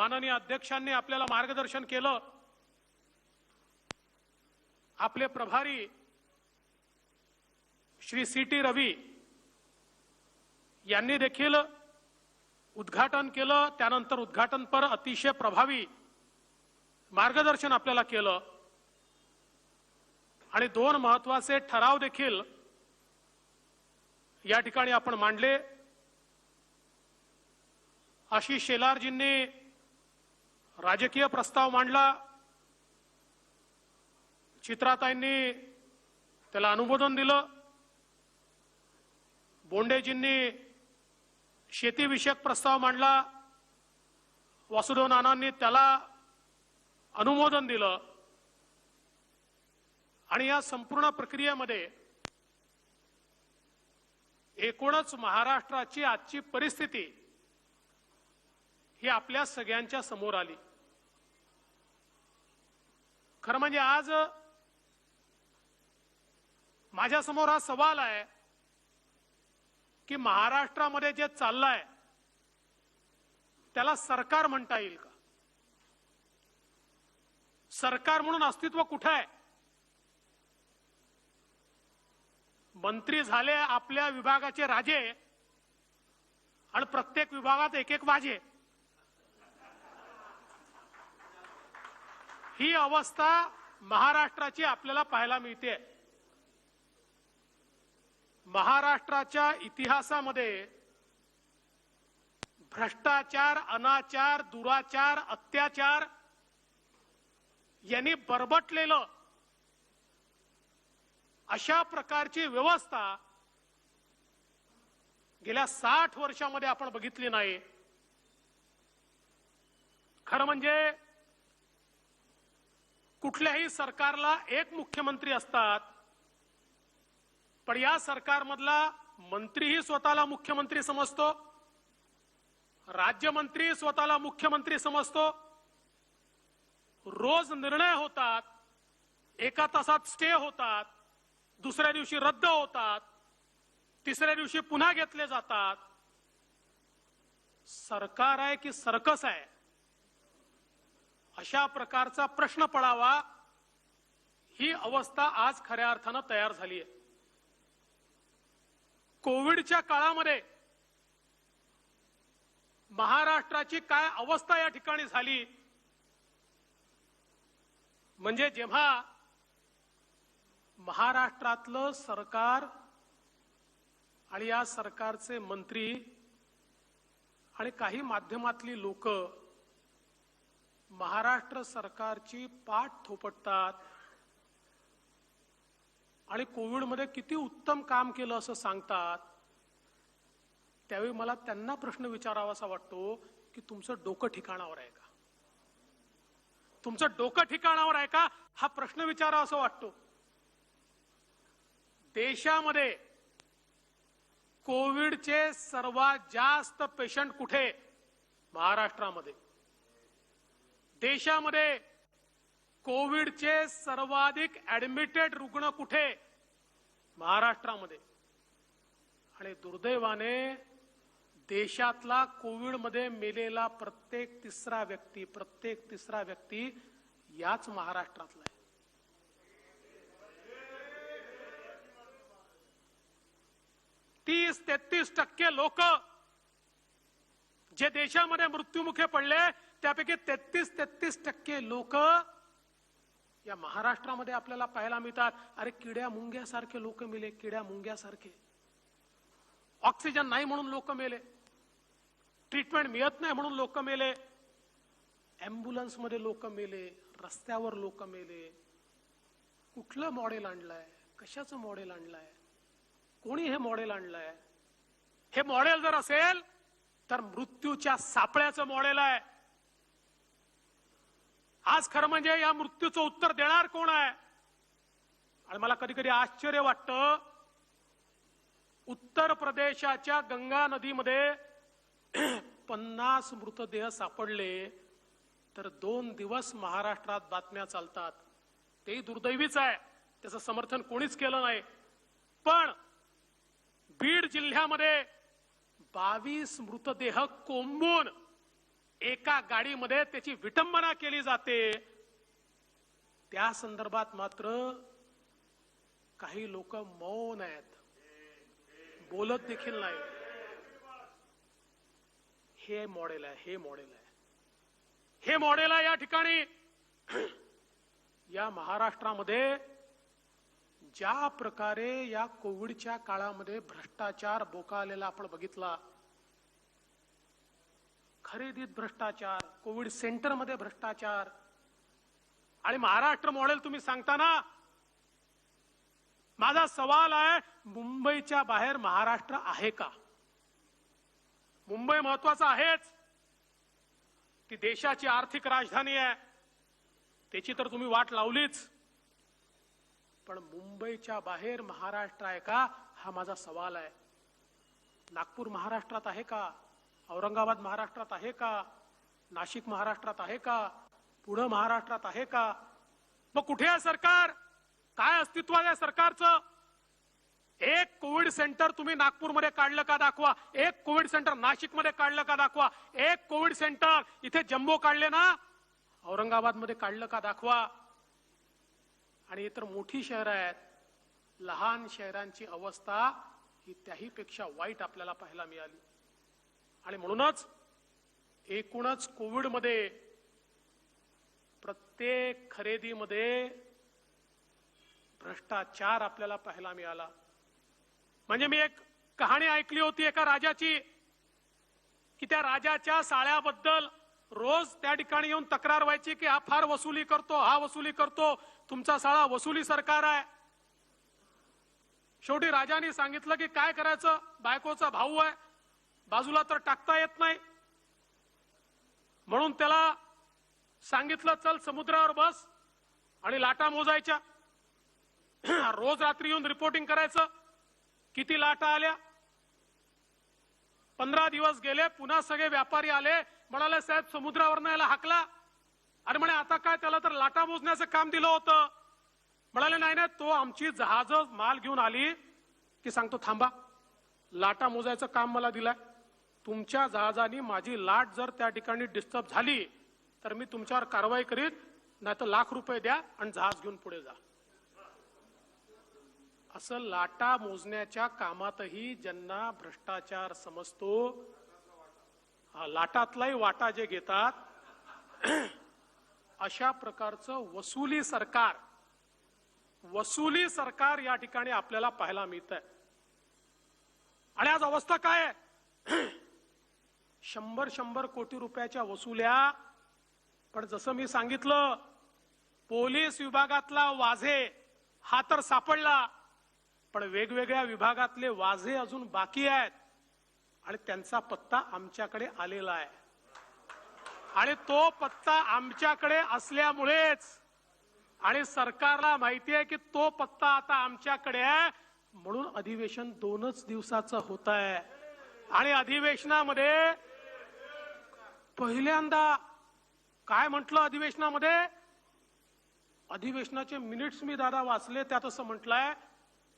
माननीय अध्यक्षांनी आपल्याला मार्गदर्शन केलं। आपले प्रभारी श्री सी.टी. रवी यांनी देखील उद्घाटन केलं। त्यानंतर उद्घाटनपर अतिशय प्रभावी मार्गदर्शन आपल्याला केलं आणि दोन महत्त्वाचे ठराव देखील या ठिकाणी आपण मांडले। आशिष शेलारजींनी राजकीय प्रस्ताव मांडला, चित्राताईंनी त्याला अनुमोदन दिलं, बोंडेजींनी शेतीविषयक प्रस्ताव मांडला, वासुदेव नानांनी त्याला अनुमोदन दिलं आणि या संपूर्ण प्रक्रियेमध्ये एकूणच महाराष्ट्राची आजची परिस्थिती ही आपल्या सगळ्यांच्या समोर आली। खरं म्हणजे आज माझ्या समोर हा सवाल आहे की महाराष्ट्रामध्ये जे चाललंय त्याला सरकार म्हणता येईल का? सरकार म्हणून अस्तित्व कुठे आहे? मंत्री झाले आपल्या विभागाचे राजे आणि प्रत्येक विभागात एक एक वाजे। ही अवस्था महाराष्ट्राची आपल्याला पाहायला मिळते। महाराष्ट्राच्या इतिहासामध्ये भ्रष्टाचार, अनाचार, दुराचार, अत्याचार यांनी बरबटलेलं अशा प्रकारची व्यवस्था गेल्या 60 वर्षांमध्ये आपण बघितली नाही। खरं म्हणजे कुठल्याही सरकारला एक मुख्यमंत्री असतात, पण या सरकारमधला मंत्रीही स्वतःला मुख्यमंत्री समजतो, राज्यमंत्री स्वतःला मुख्यमंत्री समजतो। रोज निर्णय होतात, एका तासात स्टे होतात, दुसऱ्या दिवशी रद्द होतात, तिसऱ्या दिवशी पुन्हा घेतले जातात। सरकार आहे की सर्कस आहे अशा प्रकारचा प्रश्न पडावा, ही अवस्था आज खऱ्या अर्थानं तयार झाली आहे। कोविडच्या काळामध्ये महाराष्ट्राची काय अवस्था या ठिकाणी झाली, म्हणजे जेव्हा महाराष्ट्रातलं सरकार आणि या सरकारचे मंत्री आणि काही माध्यमातली लोक महाराष्ट्र सरकारची पाठ थोपटतात आणि कोविडमध्ये किती उत्तम काम केलं असं सांगतात, त्यावेळी मला त्यांना प्रश्न विचारावासा वाटतो की तुमचं डोकं ठिकाणावर आहे का? तुमचं डोकं ठिकाणावर आहे का हा प्रश्न विचारावा असं वाटतो। देशामध्ये कोविडचे सर्वात जास्त पेशंट कुठे? महाराष्ट्रामध्ये। देशामध्ये कोविडचे सर्वाधिक ऍडमिटेड रुग्ण कुठे? महाराष्ट्रामध्ये। आणि दुर्दैवाने देशातला कोविडमध्ये मेलेला प्रत्येक तिसरा व्यक्ती याच महाराष्ट्रातला आहे। 30-33% लोक जे देशामध्ये मृत्युमुखी पडले त्यापैकी 33% लोक या महाराष्ट्रामध्ये आपल्याला पाहायला मिळतात। अरे किड्या मुंग्यासारखे लोक मेले, किड्या मुंग्यासारखे। ऑक्सिजन नाही म्हणून लोक मेले, ट्रीटमेंट मिळत नाही म्हणून लोक मेले, ॲम्ब्युलन्स मध्ये लोक मेले, रस्त्यावर लोक मेले। कुठलं मॉडेल आणलंय? कशाचं मॉडेल आणलंय? कोणी हे मॉडेल आणलंय? हे मॉडेल जर असेल तर मृत्यूच्या सापळ्याचं मॉडेल आहे। आज खरं म्हणजे या मृत्यूचं उत्तर देणार कोण आहे? आणि मला कधी कधी आश्चर्य वाटतं, उत्तर प्रदेशाच्या गंगा नदीमध्ये 50 मृतदेह सापडले तर 2 दिवस महाराष्ट्रात बातम्या चालतात। ते दुर्दैवीच आहे, त्याचं समर्थन कोणीच केलं नाही। पण बीड जिल्ह्यामध्ये 22 मृतदेह कोंबून एका गाडीमध्ये त्याची विटंबना केली जाते, त्या संदर्भात मात्र काही लोक मौन आहेत, बोलत देखील नाही. हे मॉडेल आहे, हे मॉडेल आहे, हे मॉडेल आहे. या ठिकाणी या महाराष्ट्रामध्ये ज्या प्रकारे या कोविडच्या काळामध्ये भ्रष्टाचार बोकाळलेला आपण बघितला, खरेदीत भ्रष्टाचार, कोविड सेंटरमध्ये भ्रष्टाचार, आणि महाराष्ट्र मॉडेल तुम्ही सांगताना माझा सवाल आहे, मुंबईच्या बाहेर महाराष्ट्र आहे का? मुंबई महत्वाचा आहेच, ती देशाची आर्थिक राजधानी आहे, त्याची तर तुम्ही वाट लावलीच, पण मुंबईच्या बाहेर महाराष्ट्र आहे का, हा माझा सवाल आहे. नागपूर महाराष्ट्रात आहे का? औरंगाबाद महाराष्ट्रात आहे का? नाशिक महाराष्ट्रात आहे का? पुणे महाराष्ट्रात आहे का? मग कुठे आहे सरकार? काय अस्तित्व आहे सरकारचं? एक कोविड सेंटर तुम्ही नागपूरमध्ये काढलं का दाखवा, एक कोविड सेंटर नाशिकमध्ये काढलं का दाखवा, एक कोविड सेंटर इथे जम्बो काढले ना, औरंगाबादमध्ये काढलं का दाखवा. आणि इतर मोठी शहरं आहेत, लहान शहरांची अवस्था ही त्याहीपेक्षा वाईट आपल्याला पाहायला मिळाली. आणि म्हणूनच एकूणच कोविडमध्ये प्रत्येक खरेदीमध्ये भ्रष्टाचार आपल्याला पाहायला मिळाला. म्हणजे मी एक कहाणी ऐकली होती एका राजाची, की त्या राजाच्या साळ्याबद्दल रोज त्या ठिकाणी येऊन तक्रार व्हायची की हा फार वसुली करतो, हा वसुली करतो, तुमचा साळा वसुली सरकार आहे. शेवटी राजाने सांगितलं की काय करायचं, बायकोचा भाऊ आहे, बाजूला तर टाकता येत नाही, म्हणून त्याला सांगितलं चल समुद्रावर बस आणि लाटा मोजायच्या. रोज रात्री येऊन रिपोर्टिंग करायचं किती लाटा आल्या. 15 दिवस गेले, पुन्हा सगळे व्यापारी आले, म्हणाले साहेब समुद्रावर याला हाकला. अरे म्हणे आता काय, त्याला तर लाटा मोजण्याचं काम दिलं होतं. म्हणाले नाही नाही, तो आमची जहाज माल घेऊन आली की सांगतो थांबा, लाटा मोजायचं काम मला दिलंय, तुमच्या जहाजाने माझी लाट जर त्या ठिकाणी डिस्टर्ब झाली तर मी तुमच्यावर कारवाई करीत, नाही तर लाख रुपये द्या आणि जहाज घेऊन पुढे जा. असं लाटा मोजण्याच्या कामातही ज्यांना भ्रष्टाचार समजतो, लाटातलाही वाटा जे घेतात, अशा प्रकारचं वसुली सरकार या ठिकाणी आपल्याला पाहायला मिळतंय. आणि आज अवस्था काय आहे, 100 कोटी रुपयाच्या वसुल्या. पण जसं मी सांगितलं, पोलीस विभागातला वाझे हा तर सापडला, पण वेगवेगळ्या विभागातले वाझे अजून बाकी आहेत आणि त्यांचा पत्ता आमच्याकडे आलेला आहे. आणि तो पत्ता आमच्याकडे असल्यामुळेच आणि सरकारला माहिती आहे की तो पत्ता आता आमच्याकडे आहे, म्हणून अधिवेशन 2च दिवसाचं होत आहे. आणि अधिवेशनामध्ये पहिल्यांदा काय म्हटलं, अधिवेशनाचे मिनिट्स मी दादा वाचले, त्यात असं म्हटलंय,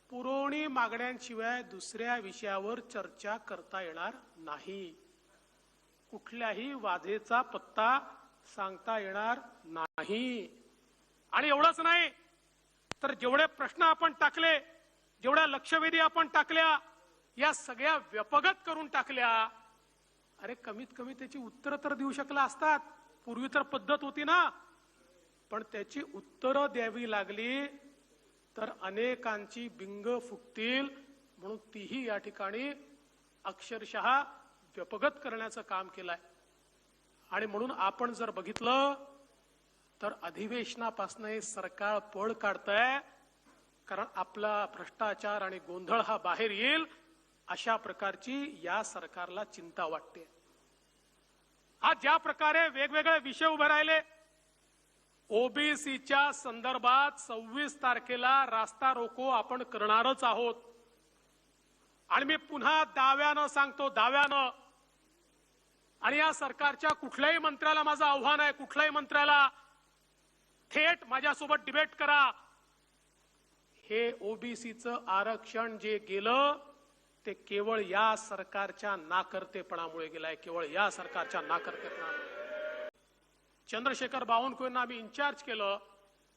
पुरवणी मागण्यांशिवाय दुसऱ्या विषयावर चर्चा करता येणार नाही, कुठल्याही वाझेचा पत्ता सांगता येणार नाही. आणि एवढंच नाही तर जेवढे प्रश्न आपण टाकले, जेवढ्या लक्षवेधी आपण टाकल्या, या सगळ्या व्यपगत करून टाकल्या. अरे कमीत कमी त्याची उत्तरं तर देऊ शकला असतात, पूर्वी तर पद्धत होती ना. पण त्याची उत्तरं द्यावी लागली तर अनेकांची बिंग फुटतील, म्हणून तीही या ठिकाणी अक्षरशः व्यपगत करण्याचं काम केलंय. आणि म्हणून आपण जर बघितलं तर अधिवेशनापासून हे सरकार पळ काढतंय, कारण आपला भ्रष्टाचार आणि गोंधळ हा बाहेर येईल अशा प्रकारची या सरकारला चिंता वाटते. आज ज्या प्रकारे वेगवेगळे विषय उभे राहिले, ओबीसीच्या संदर्भात 26 तारखेला रास्ता रोको आपण करणारच आहोत. आणि मी पुन्हा दाव्यानं सांगतो, दाव्यानं, आणि या सरकारच्या कुठल्याही मंत्र्याला माझं आव्हान आहे, कुठल्याही मंत्र्याला थेट माझ्यासोबत डिबेट करा. हे ओबीसीचं आरक्षण जे गेलं ते केवळ या सरकारच्या नाकर्तेपणामुळे गेलंय, केवळ या सरकारच्या नाकर्तेपणामुळे. चंद्रशेखर बावनकुळेंना आम्ही इन्चार्ज केलं.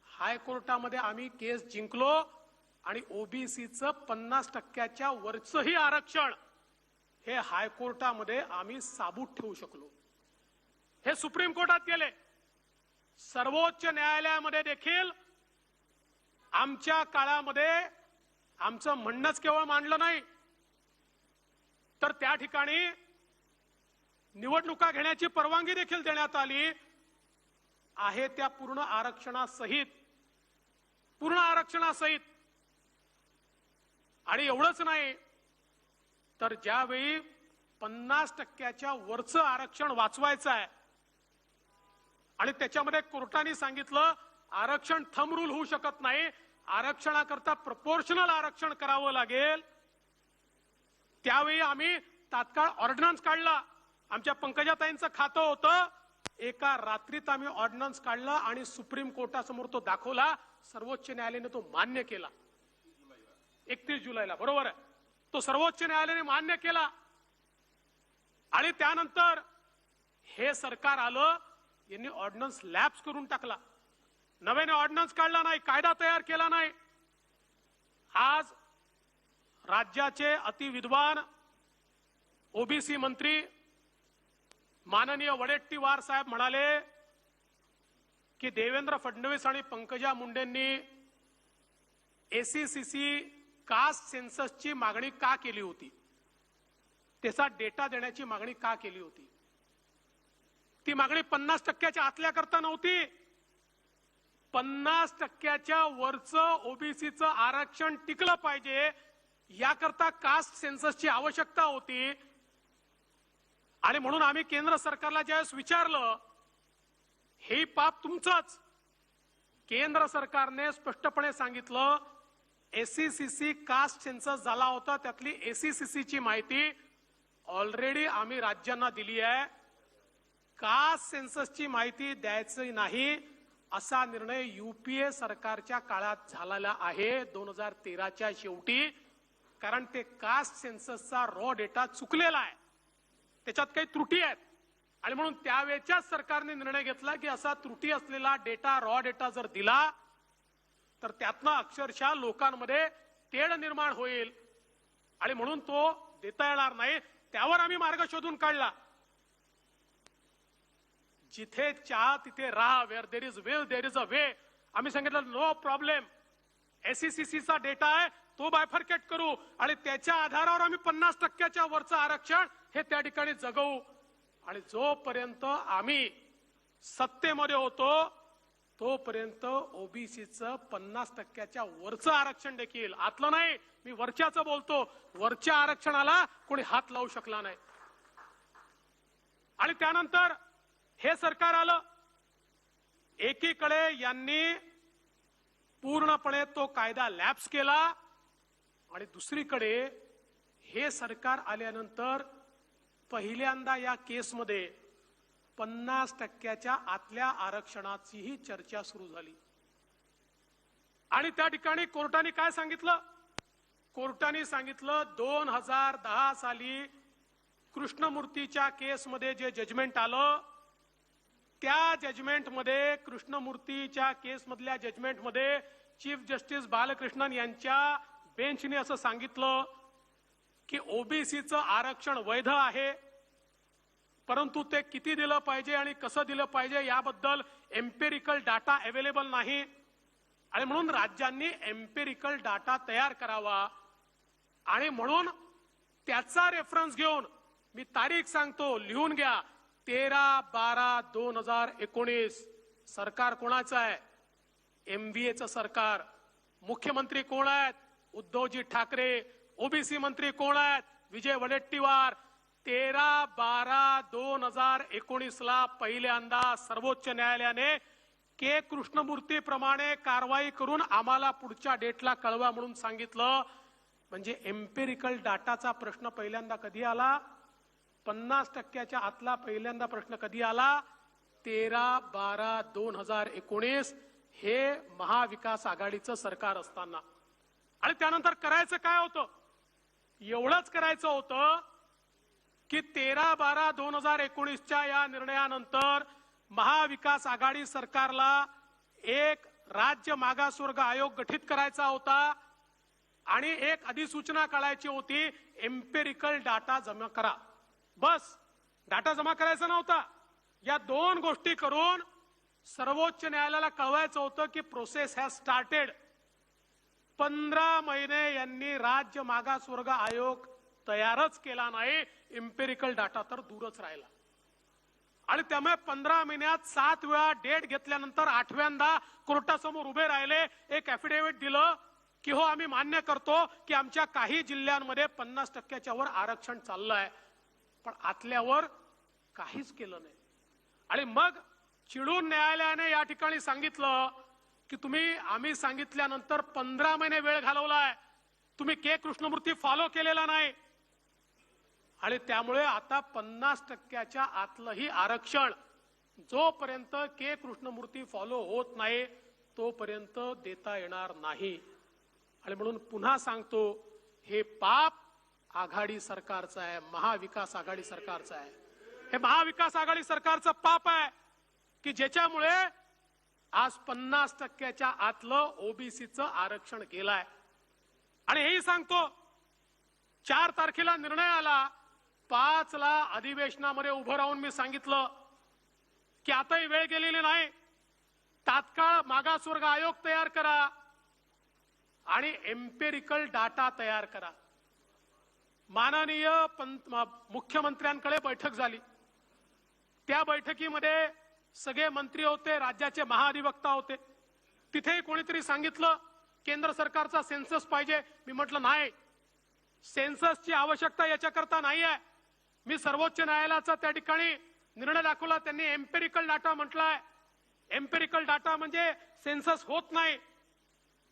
हायकोर्टामध्ये आम्ही केस जिंकलो आणि ओबीसीचं 50% वरचंही आरक्षण हे हायकोर्टामध्ये आम्ही साबूत ठेवू शकलो. हे सुप्रीम कोर्टात गेले. सर्वोच्च न्यायालयामध्ये देखील आमच्या काळामध्ये आमचं म्हणणंच केवळ मांडलं नाही, तर त्या ठिकाणी निवडणुका घेण्याची परवानगी देखील देण्यात आली आहे. त्या पूर्ण आरक्षणासहित. आणि एवढंच नाही, तर ज्यावेळी 50% वरचं आरक्षण वाचवायचं आहे आणि त्याच्यामध्ये कोर्टाने सांगितलं आरक्षण थंब रूल होऊ शकत नाही, आरक्षणाकरता प्रपोर्शनल आरक्षण करावं लागेल, त्यावेळी आम्ही तात्काळ ऑर्डिनन्स काढला. आमच्या पंकजाताईंचं खातं होतं. एका रात्रीत आम्ही ऑर्डिनन्स काढला आणि सुप्रीम कोर्टासमोर तो दाखवला. सर्वोच्च न्यायालयाने तो मान्य केला. 31 जुलैला, बरोबर आहे, तो सर्वोच्च न्यायालयाने मान्य केला. आणि त्यानंतर हे सरकार आलं, यांनी ऑर्डिनन्स लॅप्स करून टाकला. नव्याने ऑर्डिनन्स काढला नाही, कायदा तयार केला नाही. आज राज्याचे अतिविद्वान ओबीसी मंत्री माननीय वडेट्टीवार साहेब म्हणाले की देवेंद्र फडणवीस आणि पंकजा मुंडेंनी एसीसीसी कास्ट सेन्ससची मागणी का केली होती, त्याचा डेटा देण्याची मागणी का केली होती. ती मागणी 50% आतल्या करता नव्हती. 50% वरचं ओबीसीचं आरक्षण टिकलं पाहिजे याकरता कास्ट सेन्ससची आवश्यकता होती. आणि म्हणून आम्ही केंद्र सरकारला ज्यावेळेस विचारलं, हे पाप तुमचंच. केंद्र सरकारने स्पष्टपणे सांगितलं एससीसीसी कास्ट सेन्सस झाला होता, त्यातली एससीसीची माहिती ऑलरेडी आम्ही राज्यांना दिली आहे. कास्ट सेन्ससची माहिती द्यायची नाही असा निर्णय यूपीए सरकारच्या काळात झालेला आहे 2013च्या शेवटी. कारण ते कास्ट सेन्ससचा रॉ डेटा चुकलेला आहे, त्याच्यात काही त्रुटी आहेत. आणि म्हणून त्यावेळेच्याच सरकारने निर्णय घेतला की असा त्रुटी असलेला डेटा, रॉ डेटा जर दिला तर त्यातनं अक्षरशः लोकांमध्ये तेढ निर्माण होईल आणि म्हणून तो देता येणार नाही. त्यावर आम्ही मार्ग शोधून काढला. जिथे चाह तिथे राहा, where there is will there is a way. आम्ही सांगितलं नो प्रॉब्लेम, एससीसीचा डेटा आहे तो बायफर्केट करू आणि त्याच्या आधारावर आम्ही 50% वरचं आरक्षण हे त्या ठिकाणी जगवू. आणि जोपर्यंत आम्ही सत्तेमध्ये होतो तोपर्यंत ओबीसीचं 50% वरचं आरक्षण देखील, आतलं नाही, मी वरच्याचं बोलतो, वरच्या आरक्षणाला कोणी हात लावू शकला नाही. आणि त्यानंतर हे सरकार आलं. एकीकडे यांनी पूर्णपणे तो कायदा लॅप्स केला आणि दुसरीकडे हे सरकार आल्यानंतर पहिल्यांदा या केसमध्ये 50% आतल्या आरक्षणाचीही चर्चा सुरू झाली. आणि त्या ठिकाणी कोर्टाने काय सांगितलं? कोर्टाने सांगितलं 2010 साली कृष्णमूर्तीच्या केसमध्ये जे जजमेंट आलं, त्या जजमेंटमध्ये, कृष्णमूर्तीच्या केसमधल्या जजमेंटमध्ये चीफ जस्टिस बालकृष्णन यांच्या बेंचने असं सांगितलं की ओबीसीचं आरक्षण वैध आहे, परंतु ते किती दिलं पाहिजे आणि कसं दिलं पाहिजे याबद्दल एम्पिरिकल डाटा अवेलेबल नाही. आणि म्हणून राज्यांनी एम्पिरिकल डाटा तयार करावा. आणि म्हणून त्याचा रेफरन्स घेऊन मी तारीख सांगतो, लिहून घ्या, 13/12/2019. सरकार कोणाचं आहे? एमव्हीएचं सरकार. मुख्यमंत्री कोण आहेत? उद्धवजी ठाकरे. ओबीसी मंत्री कोण आहेत? विजय वडेट्टीवार. 13/12/2019 पहिल्यांदा सर्वोच्च न्यायालयाने के कृष्णमूर्ती प्रमाणे कारवाई करून आम्हाला पुढच्या डेटला कळवा म्हणून सांगितलं. म्हणजे एम्पिरिकल डाटाचा प्रश्न पहिल्यांदा कधी आला? 50% आतला पहिल्यांदा प्रश्न कधी आला? 13/12/2019. हे महाविकास आघाडीचं सरकार असताना. आणि त्यानंतर करायचं काय होतं? एवढंच करायचं होतं की 13/12/2019च्या या निर्णयानंतर महाविकास आघाडी सरकारला एक राज्य मागासवर्ग आयोग गठीत करायचा होता आणि एक अधिसूचना काढायची होती, एम्पेरिकल डाटा जमा करा. बस डाटा जमा करायचा नव्हता. या दोन गोष्टी करून सर्वोच्च न्यायालयाला कळवायचं होतं की प्रोसेस हॅज स्टार्टेड. 15 महिने यांनी राज्य मागासवर्ग आयोग तयारच केला नाही, एम्पेरिकल डाटा तर दूरच राहिला. आणि त्यामुळे 15 महिन्यात 7 वेळा डेट घेतल्यानंतर 8व्यांदा कोर्टासमोर उभे राहिले, एक ॲफिडेव्हिट दिलं की हो आम्ही मान्य करतो की आमच्या काही जिल्ह्यांमध्ये 50%च्या वर आरक्षण चाललंय, पण आतल्यावर काहीच केलं नाही. आणि मग चिडून न्यायालयाने या ठिकाणी सांगितलं की तुम्ही आम्ही सांगितल्यानंतर 15 महिने वेळ घालवलाय, तुम्ही के कृष्णमूर्ती फॉलो केलेला नाही. आणि त्यामुळे आता 50%च्या आतलंही आरक्षण जोपर्यंत के कृष्णमूर्ती फॉलो होत नाही तोपर्यंत देता येणार नाही. आणि म्हणून पुन्हा सांगतो, हे पाप आघाडी सरकारचं आहे, महाविकास आघाडी सरकारचं आहे. हे महाविकास आघाडी सरकारचं पाप आहे की ज्याच्यामुळे आज 50%च्या आतलं ओबीसीचं आरक्षण गेलाय. आणि हेही सांगतो, 4 तारखेला निर्णय आला, 5 ला अधिवेशनामध्ये उभं राहून मी सांगितलं की आताही वेळ गेलेली नाही, तात्काळ मागासवर्ग आयोग तयार करा आणि एम्पेरिकल डाटा तयार करा. माननीय मुख्यमंत्र्यांकडे बैठक झाली. त्या बैठकीमध्ये सगळे मंत्री होते, राज्याचे महाधिवक्ता होते. तिथे कोणीतरी सांगितलं केंद्र सरकारचा सेन्सस पाहिजे. मी म्हटलं नाही, सेन्ससची आवश्यकता याच्याकरता नाही आहे. मी सर्वोच्च न्यायालयाचा त्या ठिकाणी निर्णय दाखवला, त्यांनी एम्पेरिकल डाटा म्हटलाय. एम्पेरिकल डाटा म्हणजे सेन्सस होत नाही.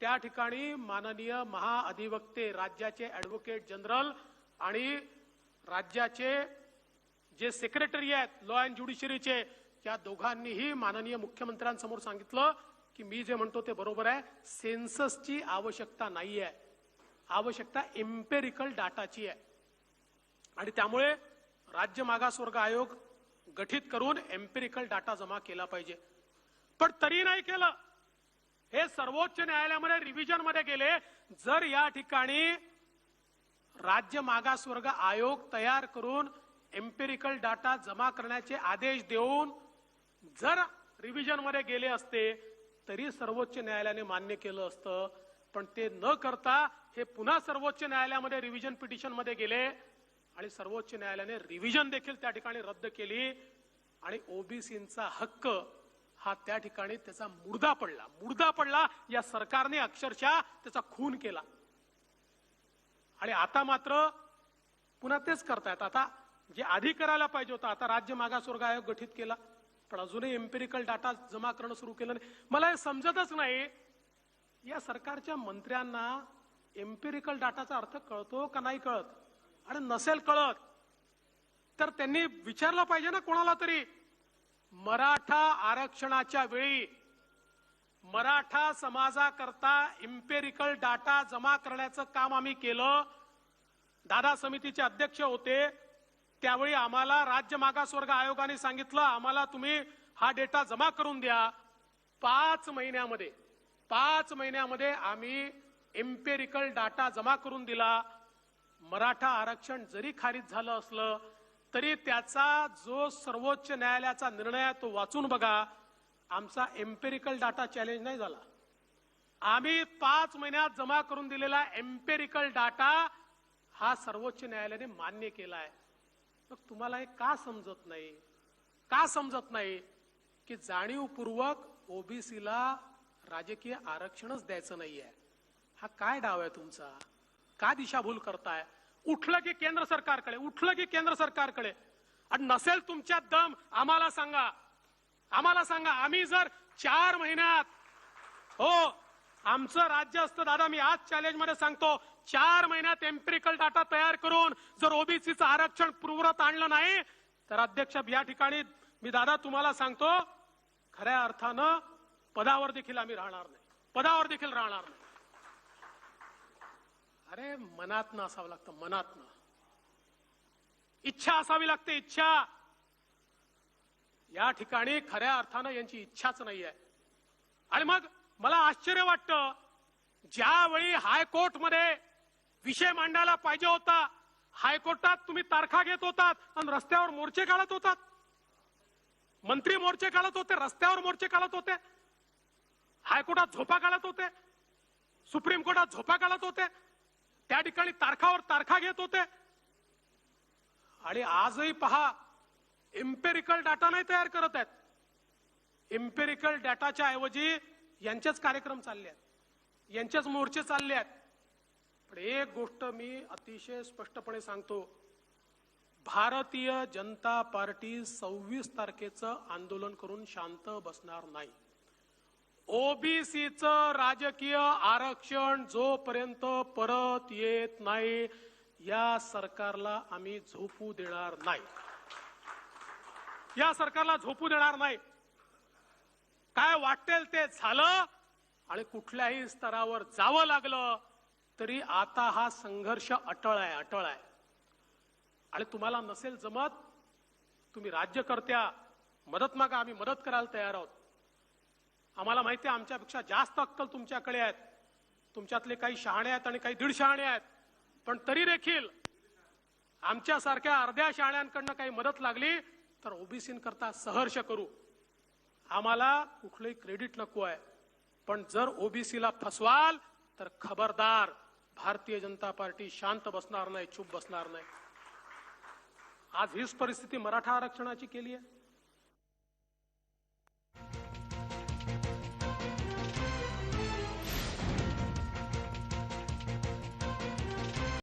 त्या ठिकाणी माननीय महाअधिवक्ते, राज्याचे ऍडव्होकेट जनरल आणि राज्याचे जे सेक्रेटरी आहेत लॉ अँड ज्युडिशरीचे, त्या दोघांनीही माननीय मुख्यमंत्र्यांसमोर सांगितलं की मी जे म्हणतो ते बरोबर आहे, सेन्ससची आवश्यकता नाही आहे, आवश्यकता एम्पेरिकल डाटाची आहे. आणि त्यामुळे राज्य मागासवर्ग आयोग गठीत करून एम्पेरिकल डाटा जमा केला पाहिजे. पण तरी नाही केलं. हे सर्वोच्च न्यायालयामध्ये रिव्हिजन मध्ये गेले. जर या ठिकाणी राज्य मागासवर्ग आयोग तयार करून एम्पेरिकल डाटा जमा करण्याचे आदेश देऊन जर रिव्हिजन मध्ये गेले असते तरी सर्वोच्च न्यायालयाने मान्य केलं असतं. पण ते न करता हे पुन्हा सर्वोच्च न्यायालयामध्ये रिव्हिजन पिटिशन मध्ये गेले आणि सर्वोच्च न्यायालयाने रिव्हिजन देखील त्या ठिकाणी रद्द केली. आणि ओबीसींचा हक्क हा त्या ठिकाणी त्याचा मुर्दा पडला. या सरकारने अक्षरशः त्याचा खून केला. आणि आता मात्र पुन्हा तेच करतायत. आता जे आधी करायला पाहिजे होतं, आता राज्य मागासवर्ग आयोग गठीत केला, पण अजूनही एम्पेरिकल डाटा जमा करणं सुरू केलं नाही. मला हे समजतच नाही, या सरकारच्या मंत्र्यांना एम्पेरिकल डाटाचा अर्थ कळतो का नाही कळत. आणि नसेल कळत तर त्यांनी विचारलं पाहिजे ना कोणाला तरी. मराठा आरक्षणाच्या वेळी मराठा समाजाकरता एम्पेरिकल डाटा जमा करण्याचं काम आम्ही केलं. दादा समितीचे अध्यक्ष होते त्यावेळी आम्हाला राज्य मागासवर्ग आयोगाने सांगितलं आम्हाला तुम्ही हा डेटा जमा करून द्या. 5 महिन्यामध्ये आम्ही एम्पेरिकल डाटा जमा करून दिला. मराठा आरक्षण जरी खारिज झालं असलं तरी त्याचा जो सर्वोच्च न्यायालयाचा निर्णय आहे तो वाचून बघा. आमचा एम्पेरिकल डाटा चॅलेंज नाही झाला. आम्ही 5 महिन्यात जमा करून दिलेला एम्पेरिकल डाटा हा सर्वोच्च न्यायालयाने मान्य केलाय. मग तुम्हाला हे का समजत नाही की जाणीवपूर्वक ओबीसीला राजकीय आरक्षणच द्यायचं नाहीये. हा काय डाव आहे तुमचा? का दिशाभूल करताय? उठलं की केंद्र सरकारकडे. आणि नसेल तुमच्यात दम आम्हाला सांगा. आम्ही जर 4 महिन्यात, हो आमचं राज्य असतं दादा, मी आज चॅलेंज मध्ये सांगतो, 4 महिन्यात एम्पेरिकल डाटा तयार करून जर ओबीसीचं आरक्षण पूर्ववत आणलं नाही तर अध्यक्ष या ठिकाणी मी दादा तुम्हाला सांगतो, खऱ्या अर्थानं पदावर देखील आम्ही राहणार नाही. अरे मनातनं असावं लागतं, मनातनं इच्छा असावी लागते, इच्छा. या ठिकाणी खऱ्या अर्थानं यांची इच्छाच नाहीये. आणि मग मला आश्चर्य वाटतं, ज्यावेळी हायकोर्टमध्ये विषय मांडायला पाहिजे होता, हायकोर्टात तुम्ही तारखा घेत होतात आणि रस्त्यावर मोर्चे काढत होतात. मंत्री मोर्चे काढत होते, रस्त्यावर मोर्चे काढत होते, हायकोर्टात झोपा काढत होते, सुप्रीम कोर्टात झोपा काढत होते, त्या ठिकाणी तारखावर तारखा घेत होते. आणि आजही पहा, एम्पेरिकल डाटा नाही तयार करत आहेत. एम्पेरिकल डाटाच्या ऐवजी यांचेच कार्यक्रम चालले आहेत, यांचेच मोर्चे चालले आहेत. पण एक गोष्ट मी अतिशय स्पष्टपणे सांगतो, भारतीय जनता पार्टी 26 तारखेचं आंदोलन करून शांत बसणार नाही. ओबीसीचं राजकीय आरक्षण जोपर्यंत परत येत नाही, या सरकारला आम्ही झोपू देणार नाही. या सरकारला झोपू देणार नाही. काय वाटेल ते झालं आणि कुठल्याही स्तरावर जावं लागलं तरी आता हा संघर्ष अटळ आहे, अटळ आहे. आणि तुम्हाला नसेल जमत, तुम्ही राज्यकर्त्या मदत मागा, आम्ही मदत करायला तयार आहोत. आम्हाला माहिती आहे आमच्यापेक्षा जास्त अक्कल तुमच्याकडे आहेत. तुमच्यातले काही शहाणे आहेत आणि काही दीड शहाणे आहेत. पण तरी देखील आमच्यासारख्या अर्ध्या शहाण्यांकडनं काही मदत लागली तर ओबीसींकरता सहर्ष करू. आम्हाला कुठलंही क्रेडिट नको आहे. पण जर ओबीसीला फसवाल तर खबरदार, भारतीय जनता पार्टी शांत बसणार नाही, चूप बसणार नाही. आज हीच परिस्थिती मराठा आरक्षणाची केली आहे.